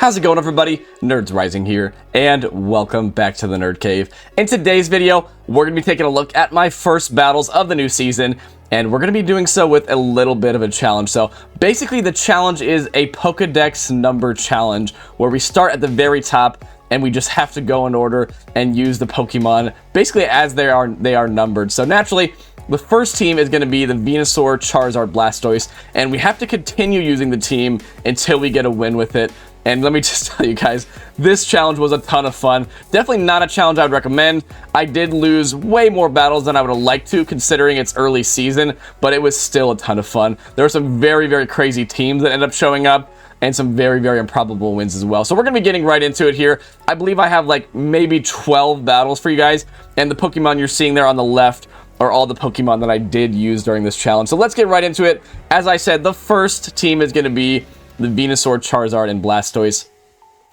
How's it going, everybody? Nerds Rising here, and welcome back to the Nerd Cave. In today's video, we're going to be taking a look at my first battles of the new season, and we're going to be doing so with a little bit of a challenge. So basically, the challenge is a Pokédex number challenge, where we start at the very top, and we just have to go in order and use the Pokemon basically as they are numbered. So naturally, the first team is going to be the Venusaur, Charizard, Blastoise, and we have to continue using the team until we get a win with it. And let me just tell you guys, this challenge was a ton of fun. Definitely not a challenge I would recommend. I did lose way more battles than I would have liked to, considering it's early season, but it was still a ton of fun. There were some very, very crazy teams that ended up showing up, and some very, very improbable wins as well. So we're going to be getting right into it here. I believe I have like maybe 12 battles for you guys, and the Pokemon you're seeing there on the left are all the Pokemon that I did use during this challenge. So let's get right into it. As I said, the first team is going to be the Venusaur, Charizard, and Blastoise.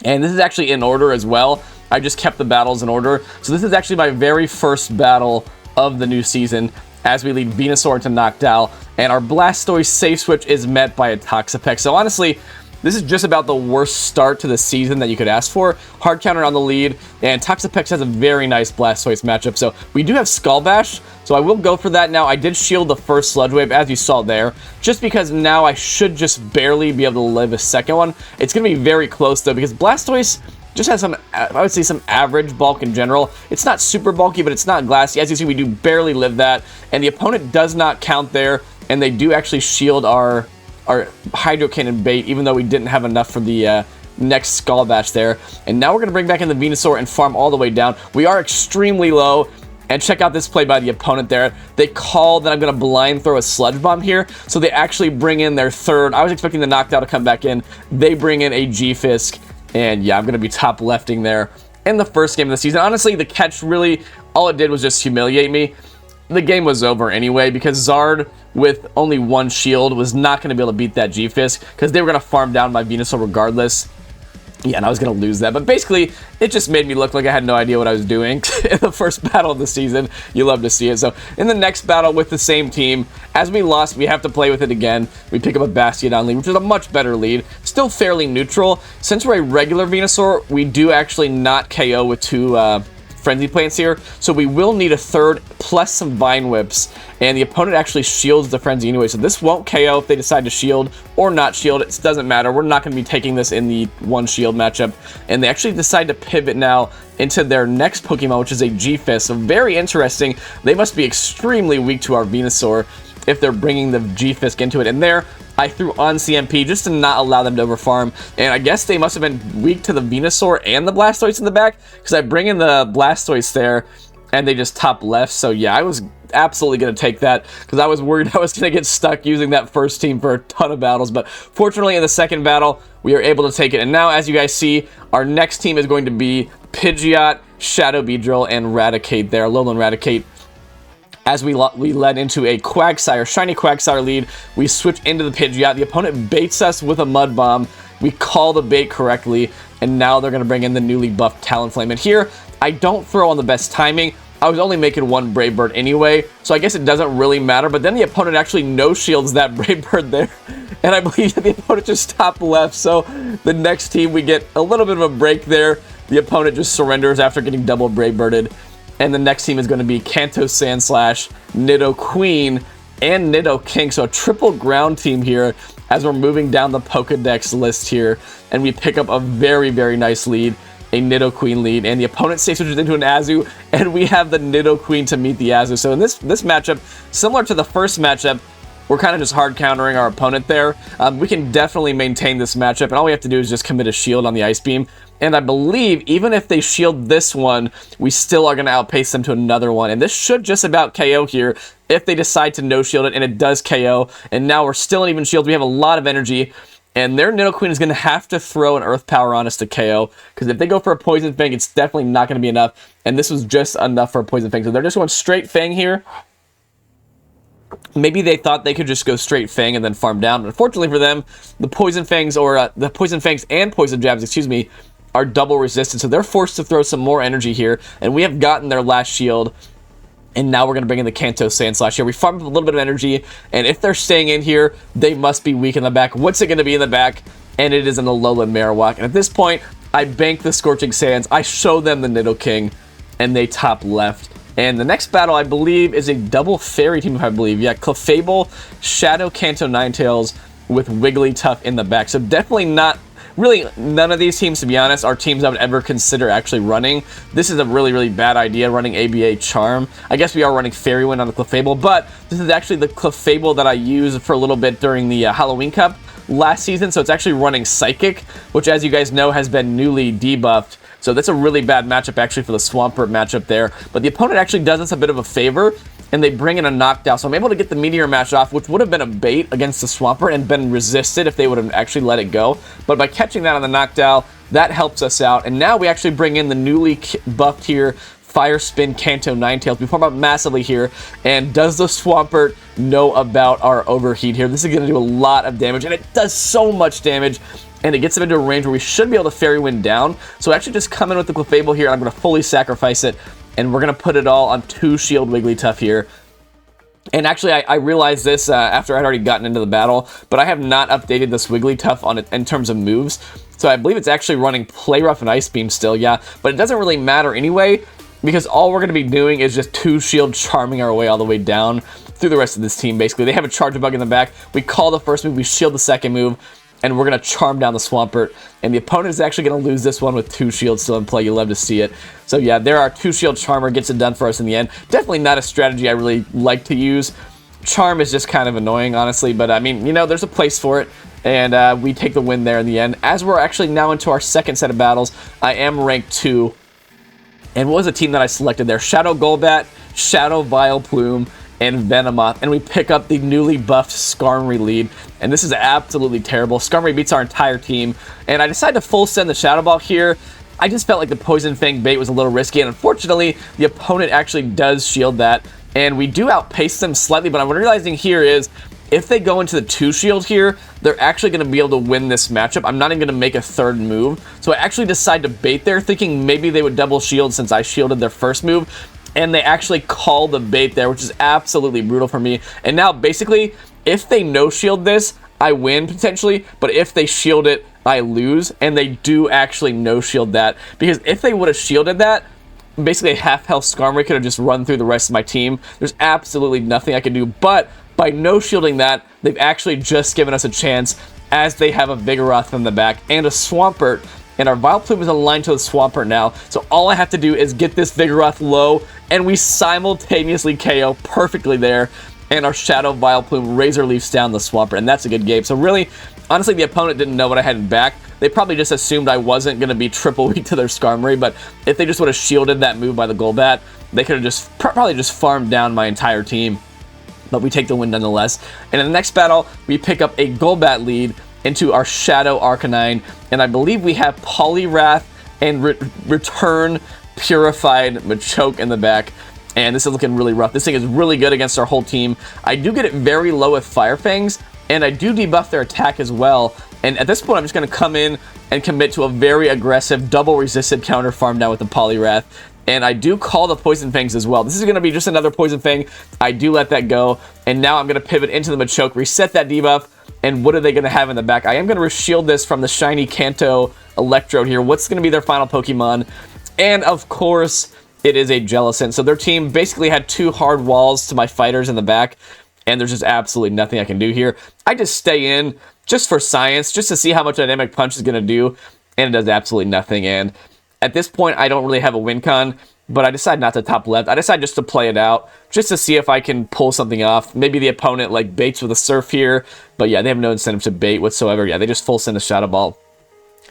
And this is actually in order as well. I just kept the battles in order. So this is actually my very first battle of the new season, as we lead Venusaur into Knockdown, and our Blastoise safe switch is met by a Toxapex. So honestly, this is just about the worst start to the season that you could ask for. Hard counter on the lead, and Toxapex has a very nice Blastoise matchup. So we do have Skull Bash, so I will go for that now. I did shield the first Sludge Wave, as you saw there, just because now I should just barely be able to live a second one. It's going to be very close, though, because Blastoise just has some, I would say, some average bulk in general. It's not super bulky, but it's not glassy. As you see, we do barely live that, and the opponent does not count there, and they do actually shield our Hydro Cannon bait, even though we didn't have enough for the next Skull Bash there. And now we're going to bring back in the Venusaur and farm all the way down. We are extremely low, and check out this play by the opponent there. They call that I'm going to blind throw a Sludge Bomb here, so they actually bring in their third. I was expecting the Knockdown to come back in. They bring in a G-Fisk, and yeah, I'm going to be top lefting there in the first game of the season. Honestly, the catch really, all it did was just humiliate me. The game was over anyway, because Zard with only one shield was not going to be able to beat that G-Fisk, because they were going to farm down my Venusaur regardless. Yeah, and I was going to lose that. But basically, it just made me look like I had no idea what I was doing in the first battle of the season. You love to see it. So in the next battle with the same team, as we lost, we have to play with it again. We pick up a Bastiodon lead, which is a much better lead. Still fairly neutral. Since we're a regular Venusaur, we do actually not KO with two Frenzy Plants here, so we will need a third plus some Vine Whips, and the opponent actually shields the Frenzy anyway, so this won't KO if they decide to shield or not shield. It doesn't matter. We're not going to be taking this in the one shield matchup, and they actually decide to pivot now into their next Pokemon, which is a G-Fist. So very interesting. They must be extremely weak to our Venusaur if they're bringing the G-Fisk into it. And there, I threw on CMP just to not allow them to overfarm, and I guess they must have been weak to the Venusaur and the Blastoise in the back, because I bring in the Blastoise there, and they just top left. So yeah, I was absolutely going to take that, because I was worried I was going to get stuck using that first team for a ton of battles, but fortunately in the second battle, we are able to take it. And now, as you guys see, our next team is going to be Pidgeot, Shadow Beedrill, and Raticate there, Alolan Raticate. As we led into a Quagsire, shiny Quagsire lead, we switch into the Pidgeot. The opponent baits us with a Mud Bomb. We call the bait correctly, and now they're going to bring in the newly buffed Talonflame. And here, I don't throw on the best timing. I was only making one Brave Bird anyway, so I guess it doesn't really matter. But then the opponent actually no-shields that Brave Bird there, and I believe that the opponent just top left. So the next team, we get a little bit of a break there. The opponent just surrenders after getting double Brave Birded. And the next team is going to be Kanto Sandslash, Nidoqueen, and Nidoking. So a triple ground team here as we're moving down the Pokédex list here. And we pick up a very, very nice lead, a Nidoqueen lead. And the opponent safe switches into an Azu, and we have the Nidoqueen to meet the Azu. So in this matchup, similar to the first matchup, we're kind of just hard countering our opponent there. We can definitely maintain this matchup, and all we have to do is just commit a shield on the Ice Beam. And I believe even if they shield this one, we still are going to outpace them to another one. And this should just about KO here if they decide to no-shield it, and it does KO. And now we're still in even shields. We have a lot of energy, and their Nidoqueen is going to have to throw an Earth Power on us to KO, because if they go for a Poison Fang, it's definitely not going to be enough. And this was just enough for a Poison Fang. So they're just going straight Fang here. Maybe they thought they could just go straight Fang and then farm down. But unfortunately for them, the Poison Fangs, or the Poison Fangs and Poison Jabs, excuse me, are double resistant. So they're forced to throw some more energy here. And we have gotten their last shield. And now we're going to bring in the Kanto Sandslash here. We farm up a little bit of energy. And if they're staying in here, they must be weak in the back. What's it going to be in the back? and it is an Alolan Marowak. And at this point, I bank the Scorching Sands, I show them the Nidoking, and they top left. And the next battle, I believe, is a double fairy team, I believe. Yeah, Clefable, Shadow, Kanto, Ninetales with Wigglytuff in the back. So definitely not, really none of these teams, to be honest, are teams I would ever consider actually running. This is a really, really bad idea, running ABA Charm. I guess we are running Fairy Wind on the Clefable, but this is actually the Clefable that I used for a little bit during the Halloween Cup last season. So it's actually running Psychic, which, as you guys know, has been newly debuffed. So that's a really bad matchup actually for the Swampert matchup there. But the opponent actually does us a bit of a favor, and they bring in a knockdown. So I'm able to get the Meteor match off, which would have been a bait against the Swampert and been resisted if they would have actually let it go. But by catching that on the knockdown, that helps us out. And now we actually bring in the newly buffed here Fire Spin Kanto Ninetales. We form up massively here. And does the Swampert know about our overheat here? This is going to do a lot of damage, and it does so much damage. And it gets them into a range where we should be able to Fairy Wind down. So actually just come in with the Clefable here. I'm going to fully sacrifice it. And we're going to put it all on 2 Shield Wigglytuff here. And actually, I realized this after I'd already gotten into the battle. But I have not updated this Wigglytuff on it in terms of moves. So I believe it's actually running Play Rough and Ice Beam still, yeah. But it doesn't really matter anyway, because all we're going to be doing is just 2 Shield Charming our way all the way down through the rest of this team, basically. They have a Charge Bug in the back. We call the first move. We shield the second move. And we're going to Charm down the Swampert. And the opponent is actually going to lose this one with 2 shields still in play. You love to see it. So yeah, there our 2 shield Charmer gets it done for us in the end. Definitely not a strategy I really like to use. Charm is just kind of annoying, honestly. But I mean, you know, there's a place for it. And we take the win there in the end. As we're actually now into our second set of battles, I am ranked 2. And what was the team that I selected there? Shadow Golbat, Shadow Vileplume, and Venomoth, and we pick up the newly buffed Skarmory lead, and this is absolutely terrible. Skarmory beats our entire team, and I decided to full send the Shadow Ball here. I just felt like the Poison Fang bait was a little risky, and unfortunately, the opponent actually does shield that, and we do outpace them slightly, but what I'm realizing here is, if they go into the 2 shield here, they're actually going to be able to win this matchup. I'm not even going to make a third move, so I actually decide to bait there, thinking maybe they would double shield since I shielded their first move. And they actually call the bait there, which is absolutely brutal for me. And now, basically, if they no-shield this, I win, potentially. But if they shield it, I lose. And they do actually no-shield that. Because if they would have shielded that, basically a half-health Skarmory could have just run through the rest of my team. There's absolutely nothing I can do. But by no-shielding that, they've actually just given us a chance, as they have a Vigoroth in the back and a Swampert. And our Vileplume is aligned to the Swampert now. So all I have to do is get this Vigoroth low, and we simultaneously KO perfectly there. And our Shadow Vileplume Razor Leafs down the Swampert, and that's a good game. So really, honestly, the opponent didn't know what I had in back. They probably just assumed I wasn't going to be triple weak to their Skarmory, but if they just would have shielded that move by the Golbat, they could have just probably just farmed down my entire team. But we take the win nonetheless. And in the next battle, we pick up a Golbat lead into our Shadow Arcanine, and I believe we have Poliwrath and Return Purified Machoke in the back, and this is looking really rough. This thing is really good against our whole team. I do get it very low with Fire Fangs, and I do debuff their attack as well, and at this point I'm just going to come in and commit to a very aggressive double resisted counter farm down with the Poliwrath. And I do call the Poison Fangs as well. This is going to be just another Poison Fang. I do let that go, and now I'm going to pivot into the Machoke, reset that debuff. And what are they going to have in the back? I am going to shield this from the shiny Kanto Electrode here. What's going to be their final Pokemon? And of course, it is a Jellicent. So their team basically had 2 hard walls to my fighters in the back. And there's just absolutely nothing I can do here. I just stay in just for science, just to see how much Dynamic Punch is going to do. And it does absolutely nothing. And at this point, I don't really have a win con. But I decide not to top left. I decide just to play it out, just to see if I can pull something off. Maybe the opponent like baits with a Surf here. But yeah, they have no incentive to bait whatsoever. Yeah, they just full send a Shadow Ball.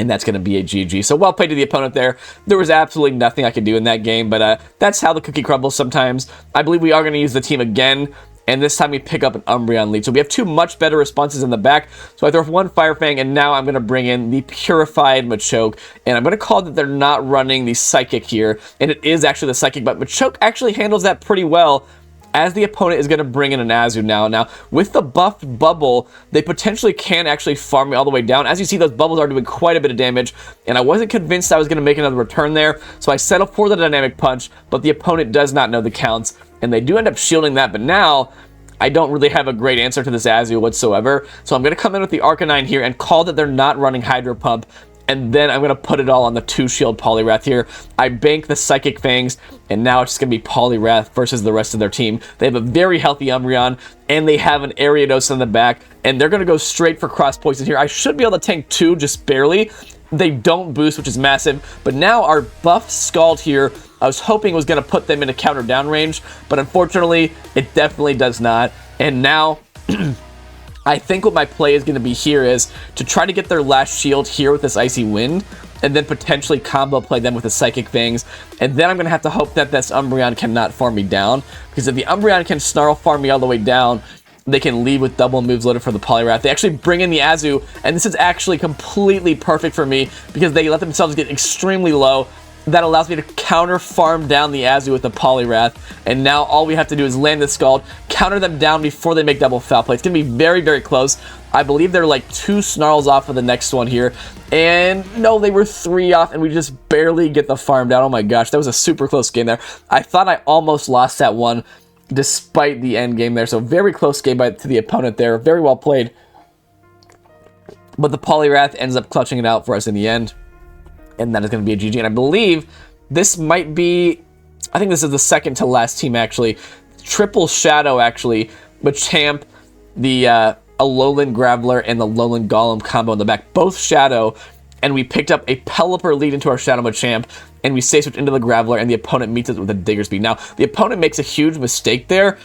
And that's going to be a GG. So well played to the opponent there. There was absolutely nothing I could do in that game. But that's how the cookie crumbles sometimes. I believe we are going to use the team again. And this time we pick up an Umbreon lead. So we have 2 much better responses in the back. So I throw 1 Fire Fang, and now I'm going to bring in the Purified Machoke. And I'm going to call that they're not running the Psychic here. And it is actually the Psychic, but Machoke actually handles that pretty well, as the opponent is going to bring in an Azu now. Now, with the buffed bubble, they potentially can actually farm me all the way down. As you see, those bubbles are doing quite a bit of damage, and I wasn't convinced I was going to make another return there, so I settle for the Dynamic Punch, but the opponent does not know the counts, and they do end up shielding that. But now, I don't really have a great answer to this Azu whatsoever. So I'm going to come in with the Arcanine here and call that they're not running Hydro Pump. And then I'm going to put it all on the 2-shield Poliwrath here. I bank the Psychic Fangs, and now it's just going to be Poliwrath versus the rest of their team. They have a very healthy Umbreon, and they have an Ariados in the back, and they're going to go straight for Cross Poison here. I should be able to tank 2 just barely. They don't boost, which is massive, but now our buff Scald here, I was hoping was going to put them into counter down range, but unfortunately, it definitely does not. And now... I think what my play is going to be here is to try to get their last shield here with this Icy Wind, and then potentially combo play them with the Psychic Fangs, and then I'm going to have to hope that this Umbreon cannot farm me down, because if the Umbreon can Snarl farm me all the way down, they can leave with double moves loaded for the Poliwrath. They actually bring in the Azu, and this is actually completely perfect for me, because they let themselves get extremely low. That allows me to counter farm down the Azu with the Poliwrath, and now all we have to do is land the Scald, counter them down before they make double foul play. It's going to be very, very close. I believe they're like 2 Snarls off of the next one here, and no, they were 3 off, and we just barely get the farm down. Oh my gosh, that was a super close game there. I thought I almost lost that one despite the end game there, so very close game to the opponent there. Very well played, but the Poliwrath ends up clutching it out for us in the end. And that is going to be a GG. And I believe this might be... I think this is the second to last team, actually. Triple Shadow, actually. Machamp, the Alolan Graveler, and the Alolan Golem combo in the back. Both Shadow. And we picked up a Pelipper lead into our Shadow Machamp. And we stay switch into the Graveler, and the opponent meets us with a Diggersby. Now, the opponent makes a huge mistake there.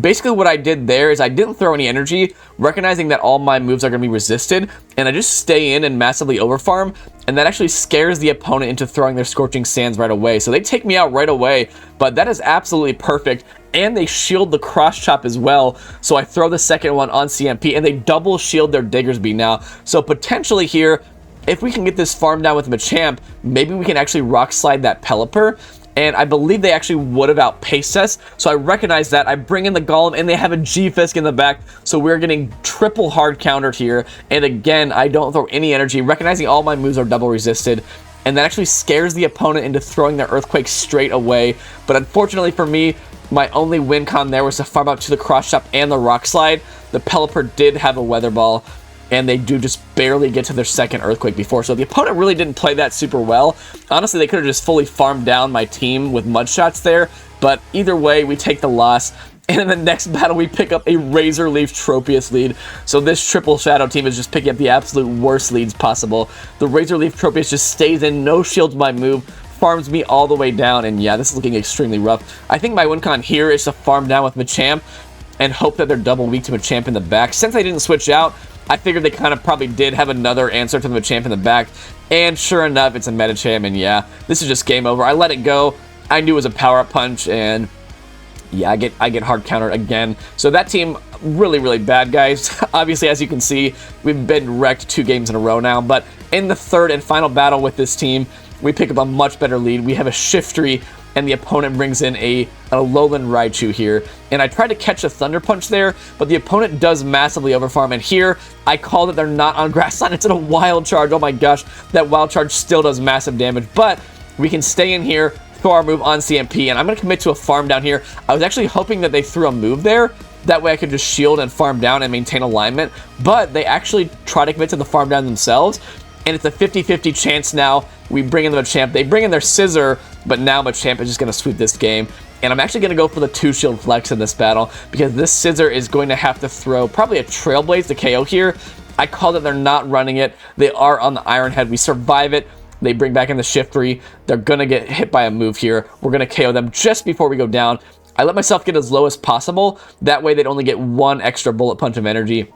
Basically, what I did there is I didn't throw any energy, recognizing that all my moves are going to be resisted, and I just stay in and massively overfarm, and that actually scares the opponent into throwing their Scorching Sands right away. So they take me out right away, but that is absolutely perfect, and they shield the Cross Chop as well, so I throw the second one on CMP, and they double shield their Diggersby now. So potentially here, if we can get this farm down with Machamp, maybe we can actually Rock Slide that Pelipper. And I believe they actually would have outpaced us, so I recognize that. I bring in the Golem, and they have a G-Fisk in the back, so we're getting triple hard countered here. And again, I don't throw any energy, recognizing all my moves are double resisted, and that actually scares the opponent into throwing their Earthquake straight away. But unfortunately for me, my only win con there was to farm out to the Cross Chop and the Rock Slide. The Pelipper did have a Weather Ball, and they do just barely get to their second Earthquake before. So the opponent really didn't play that super well. Honestly, they could have just fully farmed down my team with Mud Shots there, but either way, we take the loss. And in the next battle, we pick up a Razor Leaf Tropius lead. So this Triple Shadow team is just picking up the absolute worst leads possible. The Razor Leaf Tropius just stays in, no shields my move, farms me all the way down, and yeah, this is looking extremely rough. I think my win con here is to farm down with Machamp and hope that they're double weak to Machamp in the back. Since I didn't switch out, I figured they kind of probably did have another answer to the Machamp in the back, and sure enough, it's a Medicham, and yeah, this is just game over. I let it go. I knew it was a power-up punch, and yeah, I get hard countered again. So that team, really, really bad, guys. Obviously, as you can see, we've been wrecked 2 games in a row now, but in the third and final battle with this team, we pick up a much better lead. We have a Shiftry, and the opponent brings in a Alolan Raichu here. And I tried to catch a Thunder Punch there, but the opponent does massively overfarm. And here, I call that they're not on Grass Sign. It's in a Wild Charge. Oh my gosh, that Wild Charge still does massive damage. But we can stay in here, throw our move on CMP, and I'm going to commit to a farm down here. I was actually hoping that they threw a move there. That way I could just shield and farm down and maintain alignment. But they actually try to commit to the farm down themselves. And it's a 50-50 chance now. We bring in the Machamp. They bring in their Scissor, but now Machamp is just going to sweep this game. And I'm actually going to go for the 2-shield flex in this battle, because this Scissor is going to have to throw probably a Trailblaze to KO here. I call that they're not running it. They are on the Iron Head. We survive it. They bring back in the Shiftry. They're going to get hit by a move here. We're going to KO them just before we go down. I let myself get as low as possible. That way they'd only get 1 extra Bullet Punch of energy.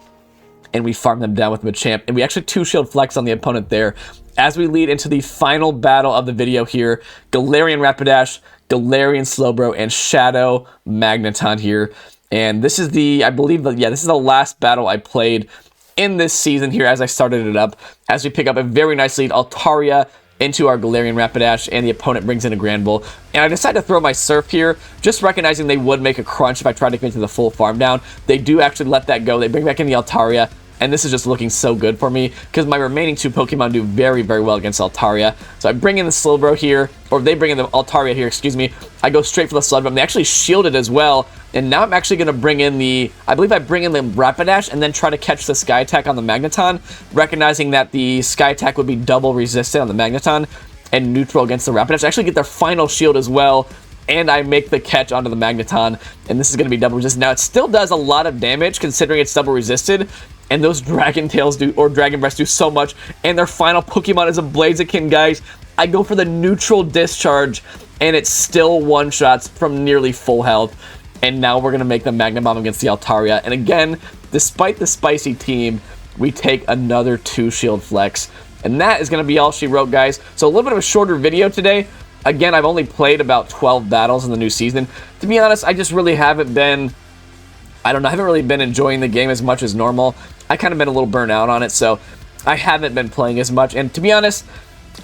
And we farm them down with Machamp. And we actually 2-shield flex on the opponent there. As we lead into the final battle of the video here, Galarian Rapidash, Galarian Slowbro, and Shadow Magneton here. And this is the, I believe, this is the last battle I played in this season here as I started it up. As we pick up a very nice lead, Altaria into our Galarian Rapidash, and the opponent brings in a Granbull. And I decided to throw my Surf here, just recognizing they would make a crunch if I tried to get to the full farm down. They do actually let that go. They bring back in the Altaria, and this is just looking so good for me, because my remaining 2 Pokemon do very, very well against Altaria. So I bring in the Slowbro here, or they bring in the Altaria here, excuse me. I go straight for the Sludbro. They actually shield it as well, And now I'm actually going to bring in the, I believe I bring in the Rapidash and then try to catch the Sky Attack on the Magneton, recognizing that the Sky Attack would be double resistant on the Magneton and neutral against the Rapidash. I actually get their final shield as well, and I make the catch onto the Magneton, and this is going to be double resistant. Now, it still does a lot of damage considering it's double resisted, and those Dragon Tails do, or Dragon Breath do so much, and their final Pokemon is a Blaziken, guys. I go for the neutral discharge, and it still one-shots from nearly full health, and now we're going to make the Magna Bomb against the Altaria, and again, despite the spicy team, we take another 2 shield flex, and that is going to be all she wrote, guys. So a little bit of a shorter video today. Again, I've only played about 12 battles in the new season. To be honest, I just really haven't been, I don't know, I haven't really been enjoying the game as much as normal. I kind of been a little burnt out on it, so I haven't been playing as much. And to be honest,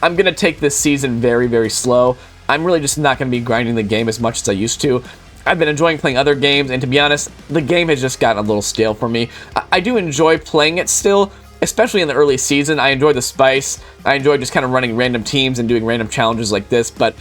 I'm going to take this season very, very slow. I'm really just not going to be grinding the game as much as I used to. I've been enjoying playing other games, and to be honest, the game has just gotten a little stale for me. I do enjoy playing it still, especially in the early season. I enjoy the spice. I enjoy just kind of running random teams and doing random challenges like this, but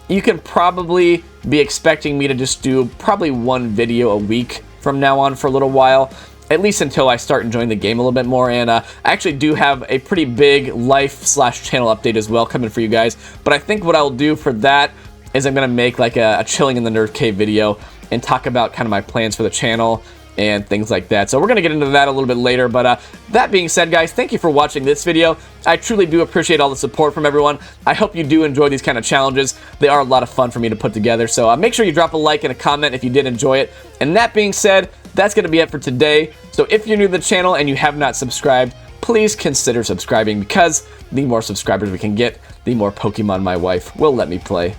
you can probably be expecting me to just do probably 1 video a week from now on for a little while, at least until I start enjoying the game a little bit more. And I actually do have a pretty big life/channel update as well coming for you guys, but I think what I'll do for that is I'm going to make like a chilling in the Nerd Cave video and talk about kind of my plans for the channel and things like that. So we're going to get into that a little bit later, but that being said, guys, thank you for watching this video. I truly do appreciate all the support from everyone. I hope you do enjoy these kind of challenges. They are a lot of fun for me to put together, so make sure you drop a like and a comment if you did enjoy it. And that being said, that's going to be it for today. So if you're new to the channel and you have not subscribed, please consider subscribing, because the more subscribers we can get, the more Pokemon my wife will let me play.